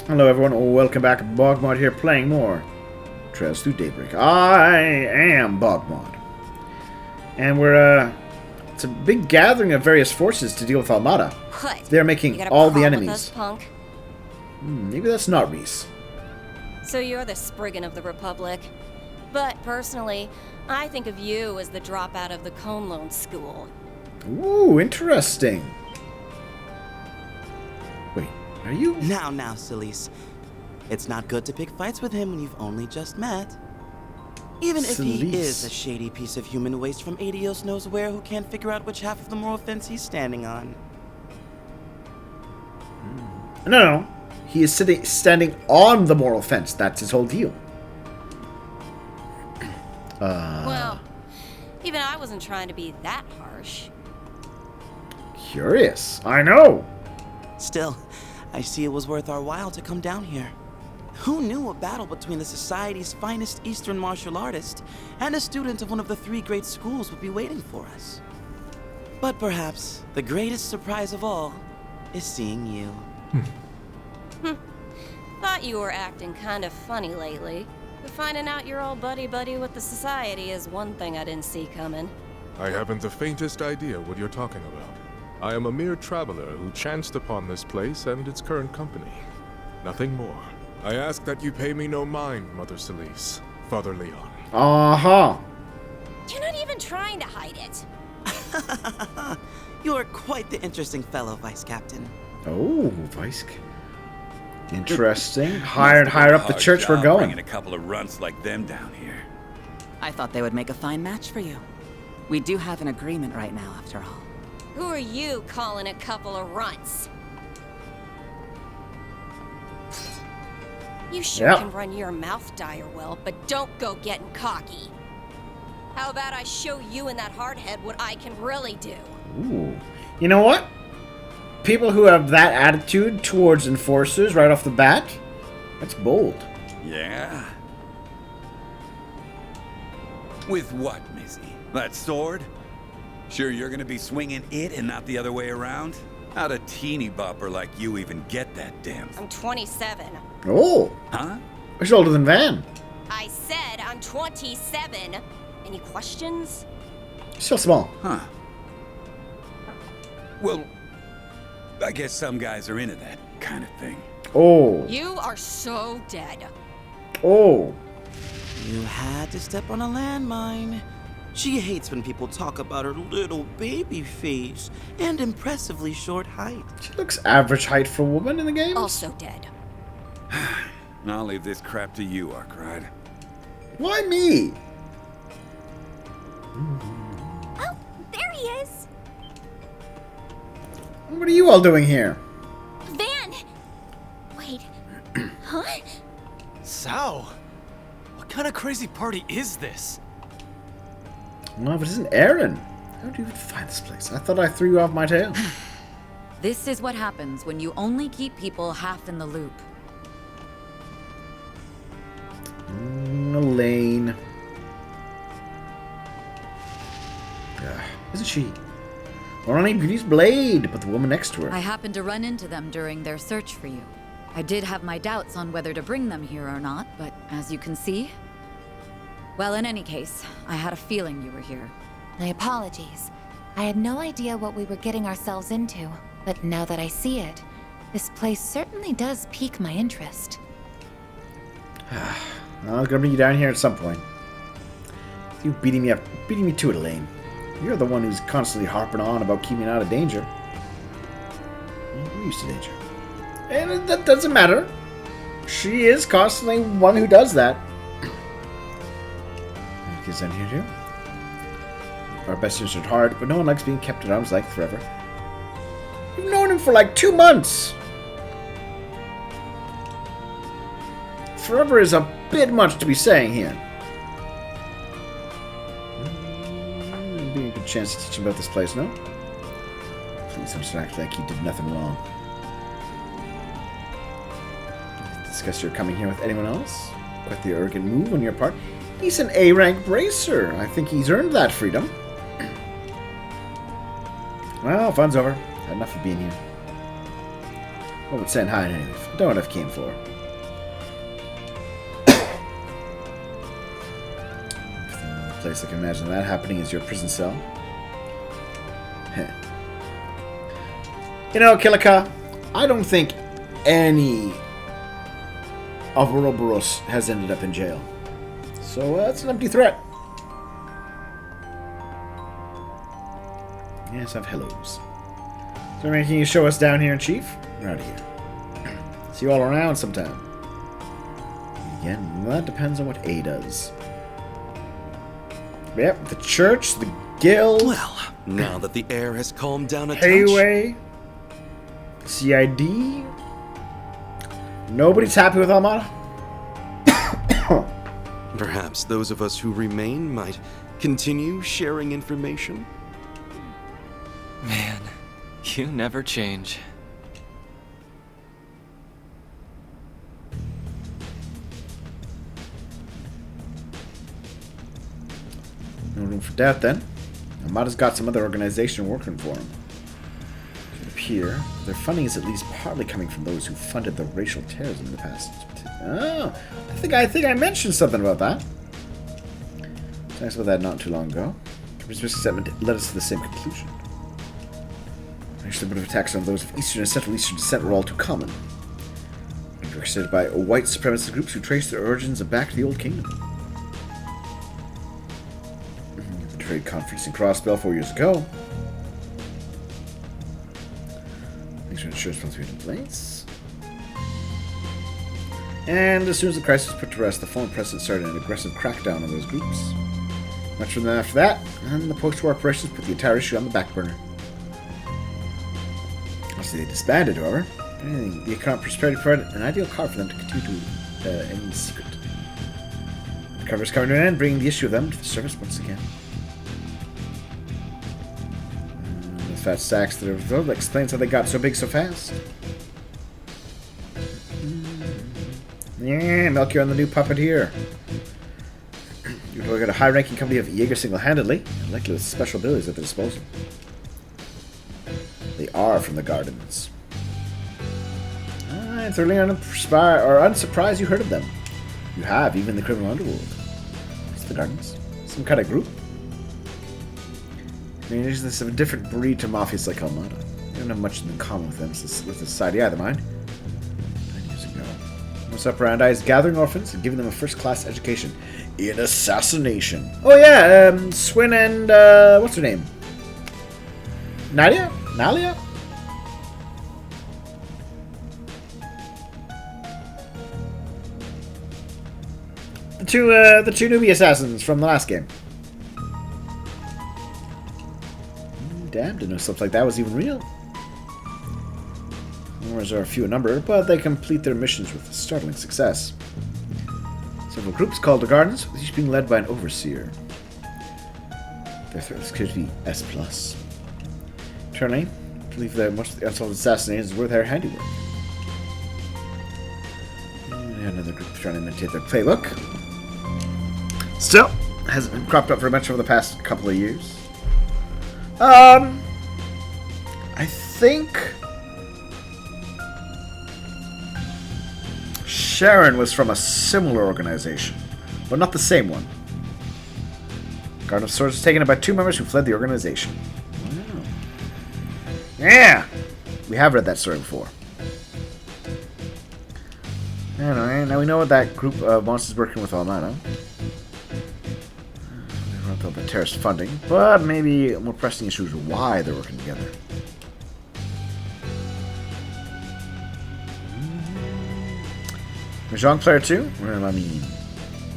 Hello everyone, welcome back. BogMod here playing more Trails Through Daybreak. I am BogMod. And it's a big gathering of various forces to deal with Almada. What? They're making all the enemies. With us, punk? Maybe that's not Reese. So you're the Spriggan of the Republic. But personally, I think of you as the dropout of the Cone Loan School. Ooh, interesting. Wait, are you? Now, Celise. It's not good to pick fights with him when you've only just met. Even if he is a shady piece of human waste from Adios knows where who can't figure out which half of the moral fence he's standing on. No. He is standing on the moral fence. That's his whole deal. Well, even I wasn't trying to be that harsh. Curious. I know. Still, I see it was worth our while to come down here. Who knew a battle between the society's finest Eastern martial artist and a student of one of the three great schools would be waiting for us? But perhaps the greatest surprise of all is seeing you. Thought you were acting kind of funny lately. But finding out you're all buddy-buddy with the society is one thing I didn't see coming. I haven't the faintest idea what you're talking about. I am a mere traveler who chanced upon this place and its current company. Nothing more. I ask that you pay me no mind, Mother Celise, Father Leon. Uh-huh. You're not even trying to hide it. You are quite the interesting fellow, Vice Captain. Oh, Vice. Interesting. Higher up the church we're going. Bringing a couple of runts like them down here. I thought they would make a fine match for you. We do have an agreement right now, after all. Who are you calling a couple of runts? You sure can run your mouth dire well, but don't go getting cocky. How about I show you and that hardhead what I can really do? Ooh. You know what? People who have that attitude towards enforcers right off the bat, that's bold. Yeah? With what, Missy? That sword? Sure you're gonna be swinging it and not the other way around? How'd a teeny bopper like you even get that damn I'm 27. Oh. Huh? Much older than Van. I said I'm 27. Any questions? Still small. Huh. Well, I guess some guys are into that kind of thing. Oh. You are so dead. Oh. You had to step on a landmine. She hates when people talk about her little baby face and impressively short height. She looks average height for a woman in the game. Also dead. I'll leave this crap to you, Arkwright. Why me? Oh, there he is. What are you all doing here? Van! Wait. Huh? Sao? What kind of crazy party is this? No, if it isn't Aaron. How did you even find this place? I thought I threw you off my tail. This is what happens when you only keep people half in the loop. Elaine. Isn't she? Ronnie Beauty's blade, but the woman next to her. I happened to run into them during their search for you. I did have my doubts on whether to bring them here or not, but as you can see... Well, in any case, I had a feeling you were here. My apologies. I had no idea what we were getting ourselves into, but now that I see it, this place certainly does pique my interest. I'm gonna bring you down here at some point. You beating me to it, Elaine. You're the one who's constantly harping on about keeping out of danger. You're used to danger. And that doesn't matter. She is constantly one who does that. Kids down here too. Our best interests at heart, but no one likes being kept at arm's length forever. You've known him for like 2 months. Forever is a bit much to be saying here. Be a good chance to teach him about this place, no? Please don't act like he did nothing wrong. Discuss your coming here with anyone else? Quite the arrogant move on your part. He's an A-rank bracer. I think he's earned that freedom. Well, fun's over. Had enough of being here. What would saying hi anyway? I don't know what I've came for. The place I can imagine that happening is your prison cell. Heh. You know, Kilika, I don't think any of Ouroboros has ended up in jail. So that's an empty threat. Yes, I've hellos. Is there anything you show us down here, Chief? We're out of here. See you all around sometime. Again, that depends on what A does. Yep, the church, the guild. Well, now that the air has calmed down a touch. Hayway. CID. Nobody's happy with Almada. Perhaps those of us who remain might continue sharing information. Man, you never change. No room for doubt, then. Amada's got some other organization working for him. It would appear their funding is at least partly coming from those who funded the racial terrorism in the past. Oh, I think I mentioned something about that. Talked about that not too long ago. Company's risk assessment led us to the same conclusion. Actually, a bit of attacks on those of Eastern and Central Eastern descent were all too common. They were orchestrated by white supremacist groups who traced their origins back to the Old Kingdom. The trade conference in Crossbell 4 years ago. Things were insurance supposed to be in place. And as soon as the crisis was put to rest, the foreign president started an aggressive crackdown on those groups. Much from then after that, and the post-war operations put the entire issue on the back burner. Obviously, they disbanded, however. Anything, the economic prosperity provided an ideal card for them to continue to end in secret. The cover is coming to an end, bringing the issue of them to the surface once again. The fat sacks that are filled explains how they got so big so fast. Yeah, Melchior and the new puppeteer. You look at a high-ranking company of Jaeger single-handedly, and likely with special abilities at their disposal. They are from the Gardens. I'm thoroughly unsurprised you heard of them. You have, even the criminal underworld. It's the Gardens. Some kind of group? I mean, it's a different breed to mafias like Almada. They don't have much in common with them, with the society either, mind. 9 years ago. What's up, Randai is gathering orphans and giving them a first-class education in assassination. Oh yeah, Swin and, what's her name? Nadia? Nalia? The two newbie assassins from the last game. Damn, didn't know stuff like that was even real. Wars are few in number, but they complete their missions with startling success. Several groups called the Gardens, with each being led by an overseer. Their threat is clear to be S+. Internally, I believe that most of the unsolved assassinations were their handiwork. And another group trying to imitate their playbook. Still, hasn't been cropped up very much over the past couple of years. I think Sharon was from a similar organization, but not the same one. Garden of Swords was taken by 2 members who fled the organization. Wow. Yeah! We have read that story before. Anyway, now we know what that group of monsters working with Almada. They wrote about the terrorist funding, but maybe more pressing issues are why they're working together. Mahjong player 2? Well, I mean,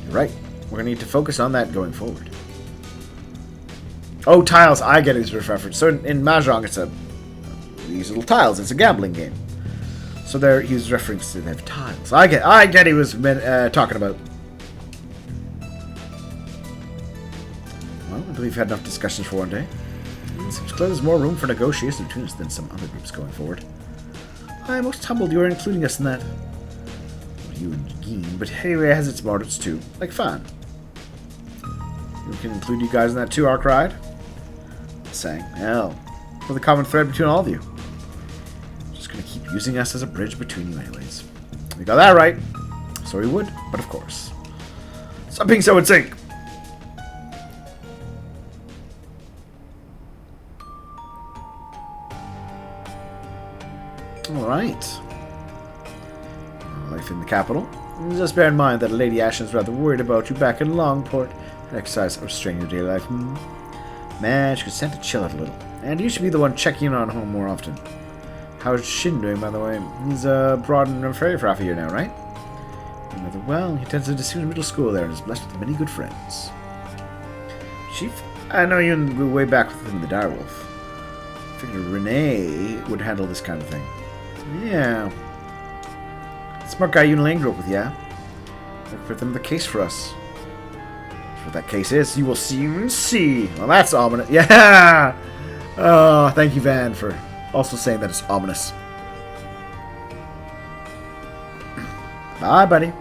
you're right. We're going to need to focus on that going forward. Oh, tiles. I get his reference. So in Mahjong, it's these little tiles. It's a gambling game. So there, he was referring to they have tiles. I get he was talking about. Well, I believe we've had enough discussions for one day. It seems clear there's more room for negotiation between us than some other groups going forward. I'm most humbled you are including us in that. You and Geen, but anyway, it has its motives too. Like fun. We can include you guys in that too, Arkride. Saying, hell, for the common thread between all of you. Just gonna keep using us as a bridge between you anyways. We got that right. So we would, but of course. Stop being so in sync. Alright. Life in the capital. Just bear in mind that Lady Ashen's rather worried about you back in Longport. Exercise or restrain your daily life. Man, she could stand to chill out a little. And you should be the one checking in on home more often. How's Shin doing, by the way? He's abroad in Australia for half a year now, right? Rather well, he attends a distinguished middle school there and is blessed with many good friends. Chief, I know you go way back with him, the direwolf. I figured Renee would handle this kind of thing. Yeah. Smart guy you and Lane grew up with, yeah? Look for them the case for us. What that case is, you will soon see. Well, that's ominous. Yeah! Oh, thank you, Van, for also saying that it's ominous. Bye, buddy.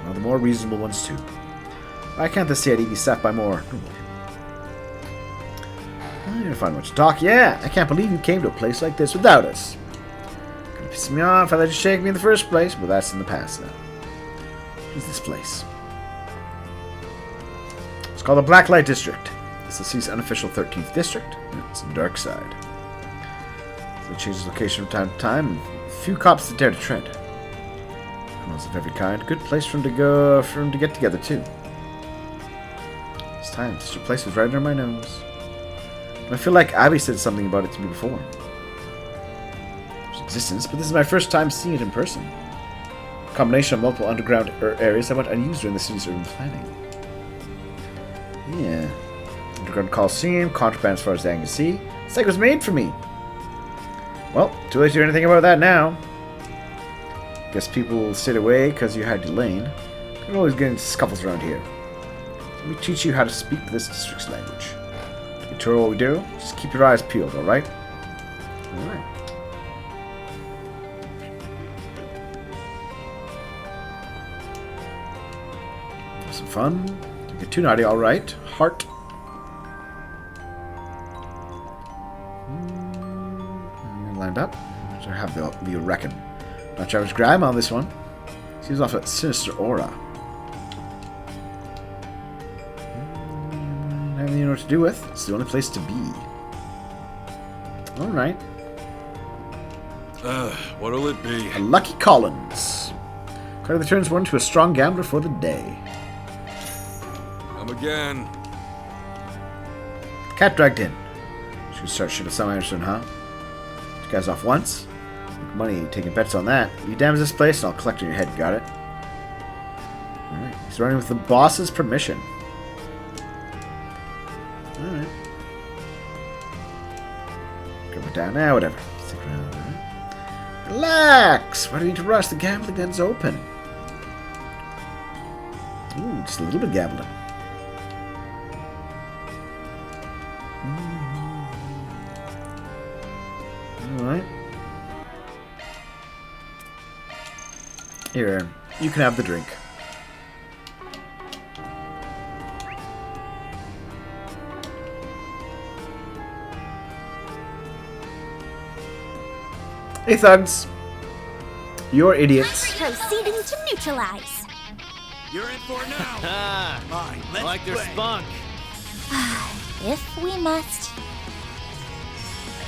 Well, the more reasonable ones, too. Why can't the CID be staffed by more? I'm gonna find much to talk. Yeah, I can't believe you came to a place like this without us. Gonna piss me off. I let you shake me in the first place, but that's in the past now. What is this place? It's called the Blacklight District. It's the city's unofficial 13th district, and it's the dark side. So it changes location from time to time, and few cops that dare to tread. Criminals of every kind. Good place for them to get together too. This time, this place was right under my nose. I feel like Abby said something about it to me before. Its existence, but this is my first time seeing it in person. A combination of multiple underground areas that went unused during the city's urban planning. Yeah. Underground Coliseum, contraband as far as the eye can see. It's like it was made for me. Well, too late to do anything about that now. Guess people will sit away because you had your lane. You're always getting scuffles around here. Let me teach you how to speak this district's language. To what we do, just keep your eyes peeled, alright? Alright. Have some fun. Don't get too naughty, alright. Heart. Lined up. So I have the reckon. Not Jarvis Graham on this one. Seems off a sinister aura. You know what to do with. It's the only place to be. Alright. What'll it be? A Lucky Collins. Card that turns one to a strong gambler for the day. Come again. Cat dragged in. Should start shit with Sam Anderson, huh? You guys off once? Make money taking bets on that. You damage this place and I'll collect on your head, got it? Alright. He's running with the boss's permission. Alright. Come down now, whatever. Stick around, alright? Relax! Why do you need to rush? The gambling den's open. Ooh, just a little bit of gambling. Alright. Here, you can have the drink. Hey, thugs. You're idiots. Proceeding to neutralize. You're in for it now. Fine, let's like their spunk. If we must.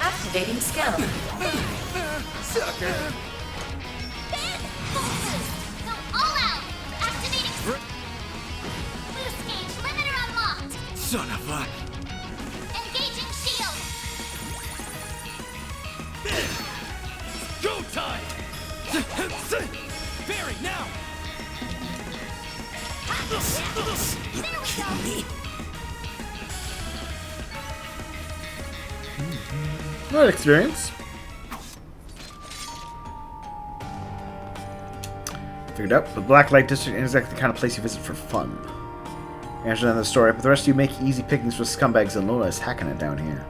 Activating skill. Sucker. Ben! Go all out! Activating... Loose gauge, limiter unlocked! Son of a... Engaging shield! Go time! Barry, now! There we go! Good experience. Figured out. The Blacklight District isn't exactly the kind of place you visit for fun. Answer on the story, but the rest of you make easy pickings with scumbags and Lola is hacking it down here.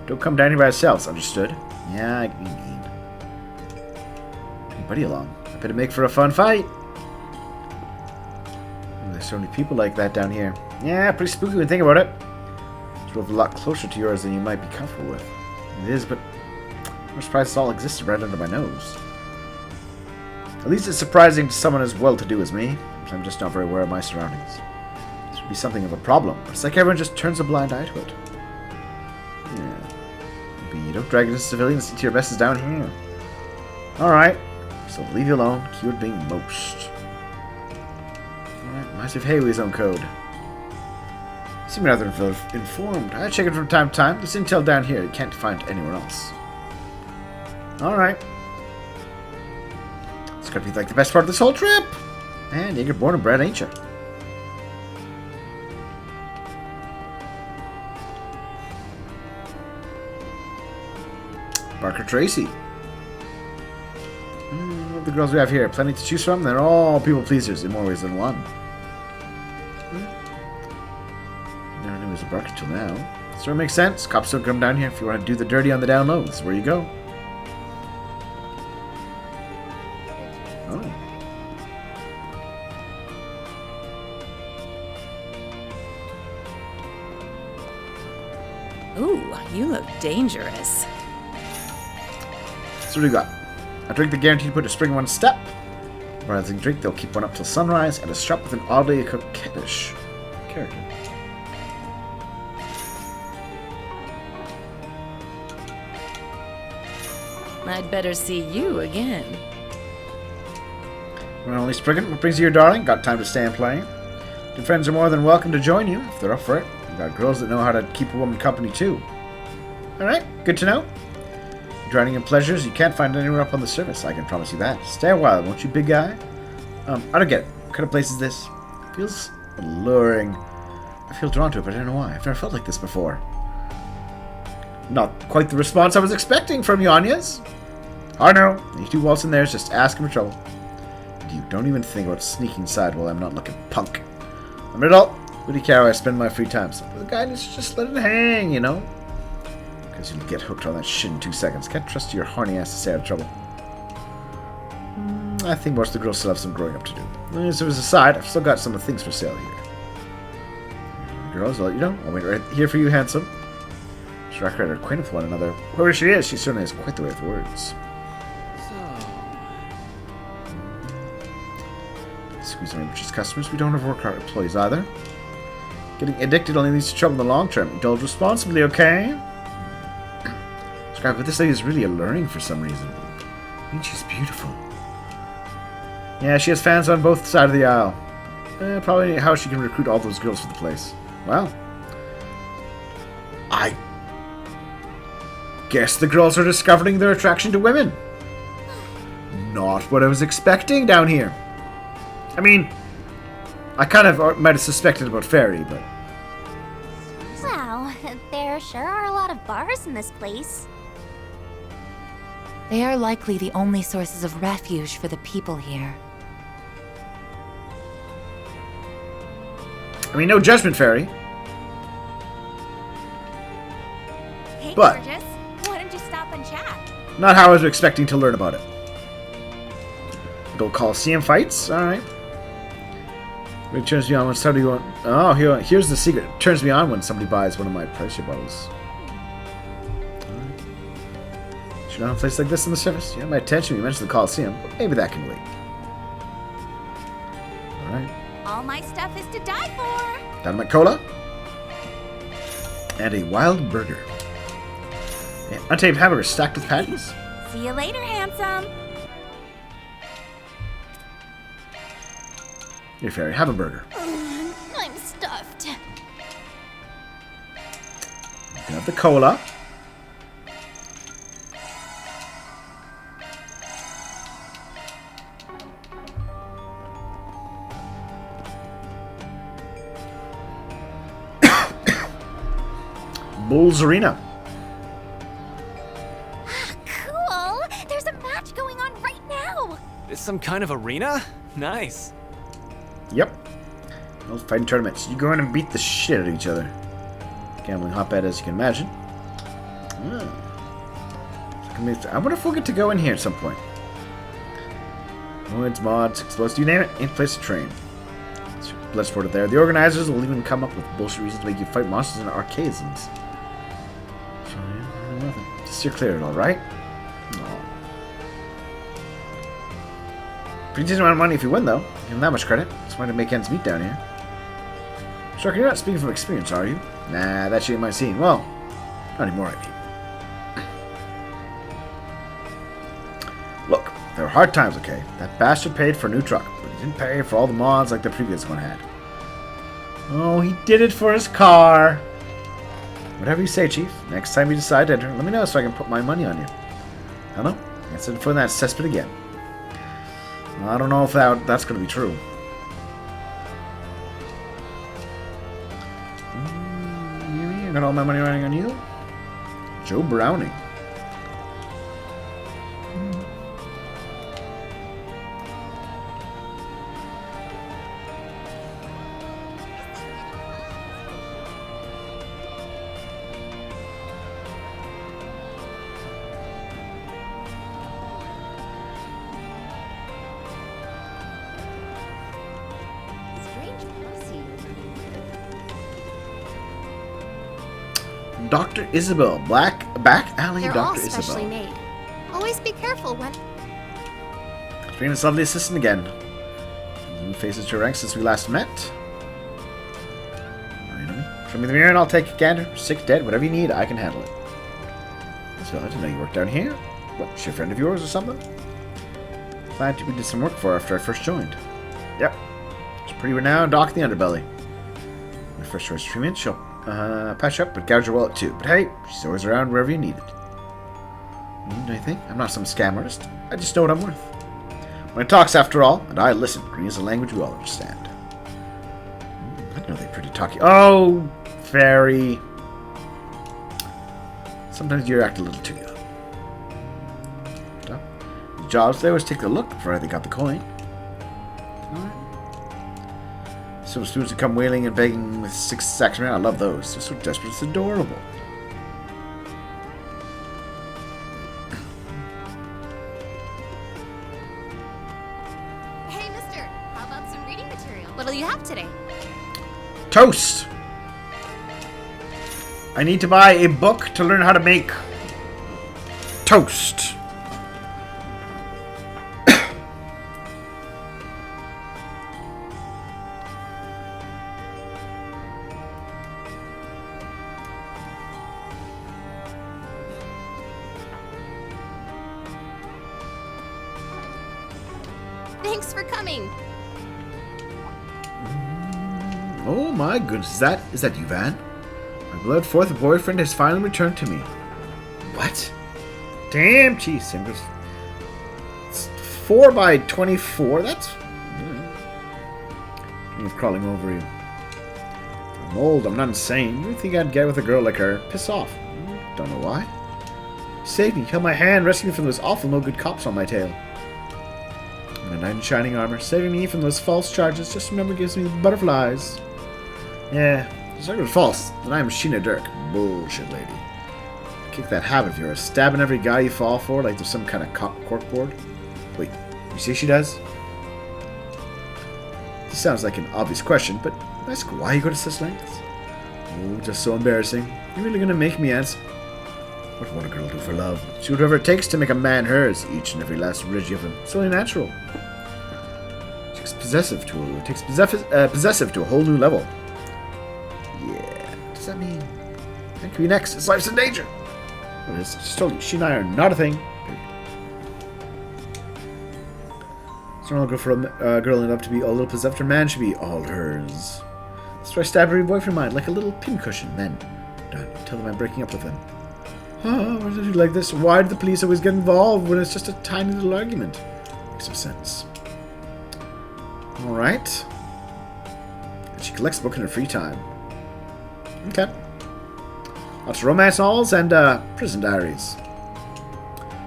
Don't come down here by yourselves, understood? Yeah, I mean. Bring buddy along. I better make for a fun fight. there's so many people like that down here. Yeah, pretty spooky when you think about it. It's a lot closer to yours than you might be comfortable with. It is, but I'm surprised it all existed right under my nose. At least it's surprising to someone as well-to-do as me. I'm just not very aware of my surroundings. This would be something of a problem, but it's like everyone just turns a blind eye to it. Yeah. Maybe you don't drag into civilians into your messes down here. Alright, so leave you alone. Keyword being most. Alright, massive Hayway's own code. You seem rather informed. I check it from time to time. There's intel down here you can't find anywhere else. Alright. It's gotta be like the best part of this whole trip. Man, you're born and bred, ain't you? Barker Tracy. What the girls we have here? Plenty to choose from. They're all people pleasers in more ways than one. Never knew he was a Barker till now. Sort of makes sense. Cops don't come down here if you want to do the dirty on the down low. This is where you go. Oh. Ooh, you look dangerous. So what do we got? A drink that guaranteed to put a spring in one step. A rising drink they'll keep one up till sunrise, and a shop with an oddly coquettish character. I'd better see you again. Well, only Spriggan, what brings you here, darling? Got time to stay and play? Your friends are more than welcome to join you, if they're up for it. You've got girls that know how to keep a woman company, too. Alright, good to know. Drowning in pleasures you can't find anywhere up on the surface, I can promise you that. Stay a while, won't you, big guy? I don't get it. What kind of place is this? It feels alluring. I feel drawn to it, but I don't know why. I've never felt like this before. Not quite the response I was expecting from you, Anya's. I know. You two waltz in there, just ask him for trouble. And you don't even think about sneaking inside while I'm not looking punk. I'm an adult. What do you care how I spend my free time? So the guy needs to just let it hang, you know? Because you'll get hooked on that shit in 2 seconds. Can't trust your horny ass to stay out of trouble. I think most of the girls still have some growing up to do. As an aside, I've still got some of the things for sale here. Girls, I'll let you know. I'll wait right here for you, handsome. Shrek are acquainted with one another. Whoever she is, she certainly has quite the way with words. Squeeze our ambitious customers. We don't have work hard employees either. Getting addicted only leads to trouble in the long term. Indulge responsibly, okay? Scribe, but this lady is really alluring for some reason. I mean, she's beautiful. Yeah, she has fans on both sides of the aisle. Probably how she can recruit all those girls for the place. Well, I guess the girls are discovering their attraction to women. Not what I was expecting down here. I mean, I kind of might have suspected about Fairy, but... Wow, there sure are a lot of bars in this place. They are likely the only sources of refuge for the people here. I mean, no judgment, Fairy. Hey, But- gorgeous. Why don't you stop and chat? Not how I was expecting to learn about it. Go Coliseum fights? Alright. It turns me on when somebody wants... Oh, here's the secret. It turns me on when somebody buys one of my pricey bottles. Alright. Should I have a place like this on the surface? You have my attention when you mentioned the Coliseum, but maybe that can wait. Alright. All my stuff is to die for. Dynamite Cola. And a wild burger. Yeah, untamed hamburger stacked with patties. See you later, handsome. Here, Fairy, have a burger. I'm stuffed. You can have the cola. Bulls Arena. Cool! There's a match going on right now! It's some kind of arena? Nice. Yep. Those fighting tournaments. You go in and beat the shit out of each other. Gambling hotbed, as you can imagine. I wonder if we'll get to go in here at some point. Mods, mods, explosives, you name it, ain't place to train. Bloodsport there. The organizers will even come up with bullshit reasons to make you fight monsters in arcades and... So, yeah, nothing. Just steer clear of it, alright? No. Pretty decent amount of money if you win, though. Give him that much credit. It's going to make ends meet down here. Shark, you're not speaking from experience, are you? Nah, that shit ain't my scene. Well, not anymore, I mean. Look, there were hard times, okay? That bastard paid for a new truck, but he didn't pay for all the mods like the previous one had. Oh, he did it for his car. Whatever you say, Chief. Next time you decide to enter, let me know so I can put my money on you. I don't know. Instead of putting that cesspit again. Well, I don't know if that's going to be true. I got all my money riding on you? Joe Browning. Dr. Isabel. Back alley They're Dr. all Isabel. specially made. Always be careful when... Bringing this lovely assistant again. New faces to your ranks since we last met. Show me the mirror and I'll take a gander. Sick, dead, whatever you need, I can handle it. So I didn't know you worked down here. What, she a friend of yours or something? Glad we did some work for her after I first joined. Yep. She's pretty renowned doc in the underbelly. My first choice treatment, she'll patch up, but gouge your wallet too. But hey, she's always around wherever you need it. Need anything? I'm not some scam artist. I just know what I'm worth. When it talks, after all, and I listen, green is a language we all understand. I know they're pretty talky. Oh, fairy. Sometimes you act a little too young. The jobs, they always take a look before they got the coin. Some students who come wailing and begging with 6 sacks around. I love those. They're so desperate. It's adorable. Hey, mister, how about some reading material? What'll you have today? Toast! I need to buy a book to learn how to make toast. Thanks for coming. Oh my goodness, is that you, Van? My beloved fourth boyfriend has finally returned to me. What? Damn, jeez, it's 4 by 24. That's of crawling over you. I'm old. I'm not insane. You think I'd get with a girl like her? Piss off. Don't know why. Save me. Held my hand, rescuing me from those awful no-good cops on my tail. And a knight in shining armor, saving me from those false charges. Just remember, gives me the butterflies. Yeah, it's not false. Then I'm Sheena Dirk. Bullshit, lady. Kick that habit of yours, stabbing every guy you fall for like there's some kind of corkboard. Wait, you see she does? This sounds like an obvious question, but ask why you go to such lengths. Oh, just so embarrassing. You're really gonna make me answer? What would a girl do for love? She would do whatever it takes to make a man hers, each and every last ridge of him. It's only natural. Takes possessive to a whole new level. Yeah, what does that mean? That could be next. His life's in danger. What is it? Just told you, she and I are not a thing. So I'll go for a girl enough to be a little possessed. Her man should be all hers. That's why I stab every boyfriend of mine like a little pincushion. Then, done. Tell them I'm breaking up with them. Oh, why did you like this? Why do the police always get involved when it's just a tiny little argument? Makes no sense. Alright. And she collects a book in her free time. Okay. Lots of romance novels and prison diaries.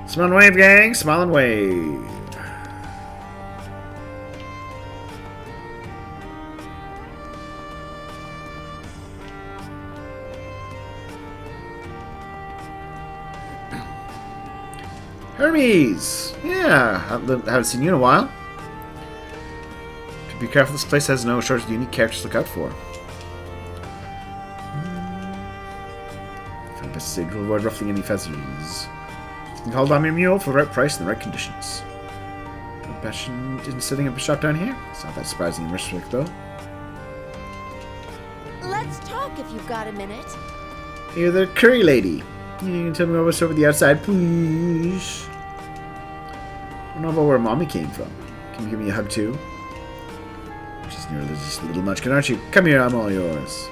Smile and wave, gang. Smile and wave. Hermes! Yeah, haven't seen you in a while. To be careful. This place has no shortage of unique characters to look out for. Found best to avoid ruffling any feathers. You can hold on your mule for the right price and the right conditions. No passion in setting up a shop down here. It's not that surprising in retrospect, though. Let's talk if you've got a minute. You're the curry lady. You can tell me what's over the outside, please. I don't know about where mommy came from. Can you give me a hug, too? She's nearly just a little munchkin, aren't you? Come here, I'm all yours.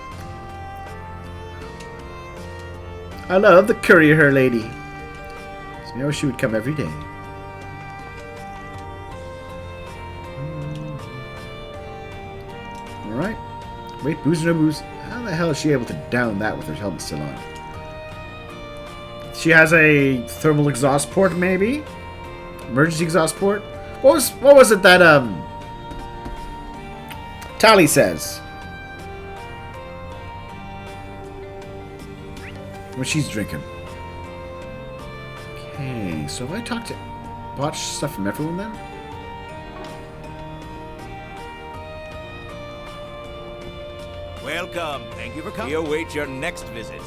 I love the courier lady. I wish she would come every day. Alright. Wait, booze or no booze? How the hell is she able to down that with her helmet still on? She has a thermal exhaust port, maybe? Emergency exhaust port? What was it that, Tally says? What she's drinking. Okay, so have I talked to... bought stuff from everyone then? Welcome. Thank you for coming. We await your next visit.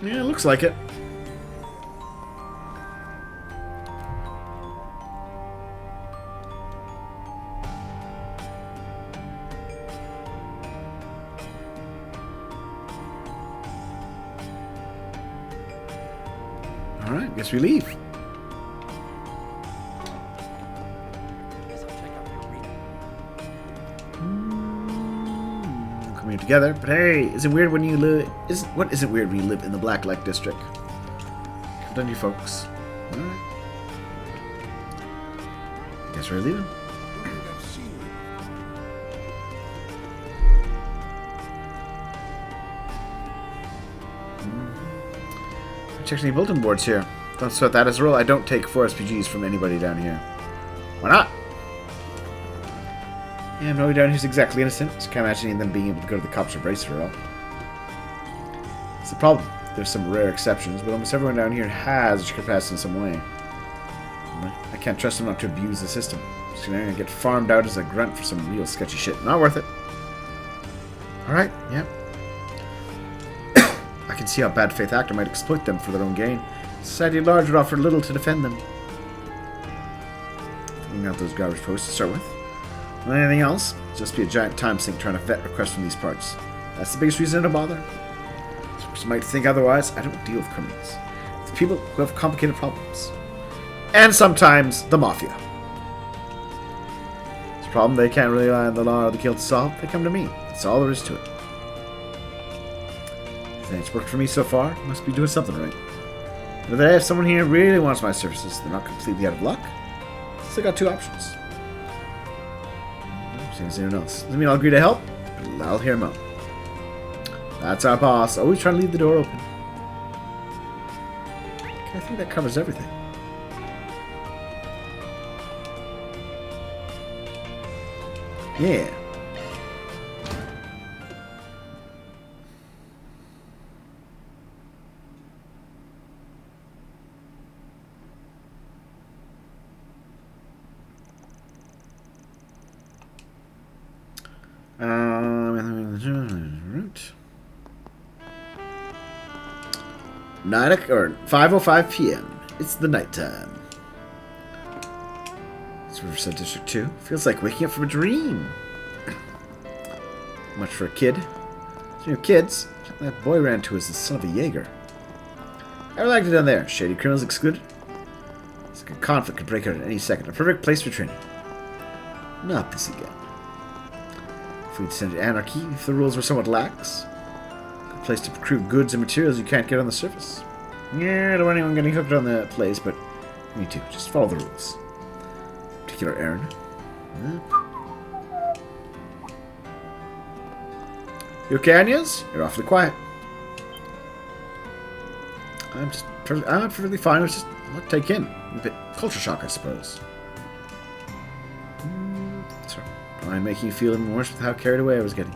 Yeah, it looks like it. Alright, guess we leave. Come here together, but hey, is it weird when you live? What isn't weird when you live in the Black Lake District? Come done, you folks. Alright. Guess we're leaving. Checking any bulletin boards here. Don't sweat that as a rule. I don't take 4 SPGs from anybody down here. Why not? Yeah, nobody down here's exactly innocent. Just can't imagine any of them being able to go to the cops or brace her all. It's the problem. There's some rare exceptions, but almost everyone down here has a secret past in some way. I can't trust them not to abuse the system. Just gonna get farmed out as a grunt for some real sketchy shit. Not worth it. Alright, yeah. I can see how bad faith actor might exploit them for their own gain. Society at large would offer little to defend them. Throwing out those garbage posts to start with. Well, anything else? Just be a giant time sink trying to vet requests from these parts. That's the biggest reason to bother. Some might think otherwise. I don't deal with criminals. It's people who have complicated problems. And sometimes the mafia. It's a problem they can't really rely on the law or the guild to solve. They come to me. That's all there is to it. It's worked for me so far. Must be doing something right. But if someone here really wants my services, they're not completely out of luck. Still got 2 options. Same as anyone else. Doesn't mean I'll agree to help, but I'll hear him out. That's our boss. Always trying to leave the door open. Okay, I think that covers everything. Yeah. Route. 5:05 p.m. It's the nighttime. It's Riverside District 2. Feels like waking up from a dream. Much for a kid. Speaking of kids, that boy ran to is the son of a Jaeger. I liked it down there. Shady criminals excluded. It's like a conflict could break out at any second. A perfect place for training. Not this again. If we descended anarchy, if the rules were somewhat lax. Good place to procure goods and materials you can't get on the surface. Yeah, I don't want anyone getting hooked on the place, but me too. Just follow the rules. Particular errand. You okay, Agnes? You're awfully quiet. I'm perfectly fine. It's just a lot to take in. A bit culture shock, I suppose. Sorry. I'm making you feel even worse with how carried away I was getting.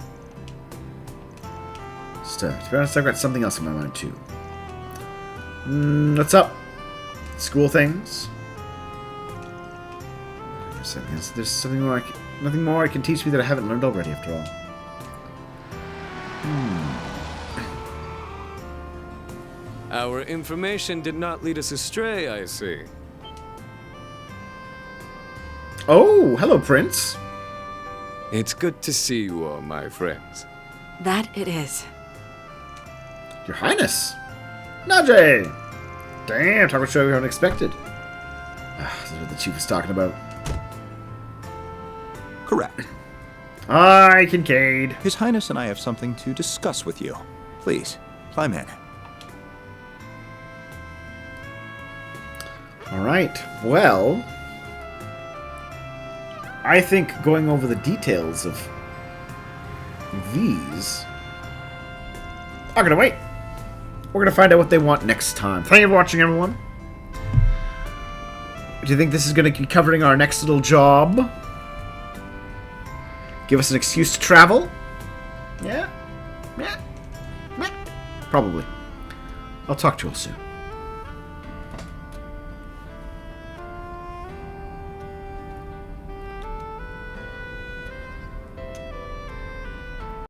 To be honest, I've got something else in my mind, too. What's up? School things? There's something more nothing more I can teach me that I haven't learned already, after all. Our information did not lead us astray, I see. Oh, hello, Prince. It's good to see you all, my friends. That it is. Your Highness! Najee! Damn, talk about show we haven't expected. That's what the chief was talking about. Correct. Aye, Kincaid. His Highness and I have something to discuss with you. Please, climb in. Alright, well... I think going over the details of these are gonna wait. We're gonna find out what they want next time. Thank you for watching, everyone. Do you think this is gonna be covering our next little job? Give us an excuse to travel? Yeah? Yeah? Probably. I'll talk to you all soon.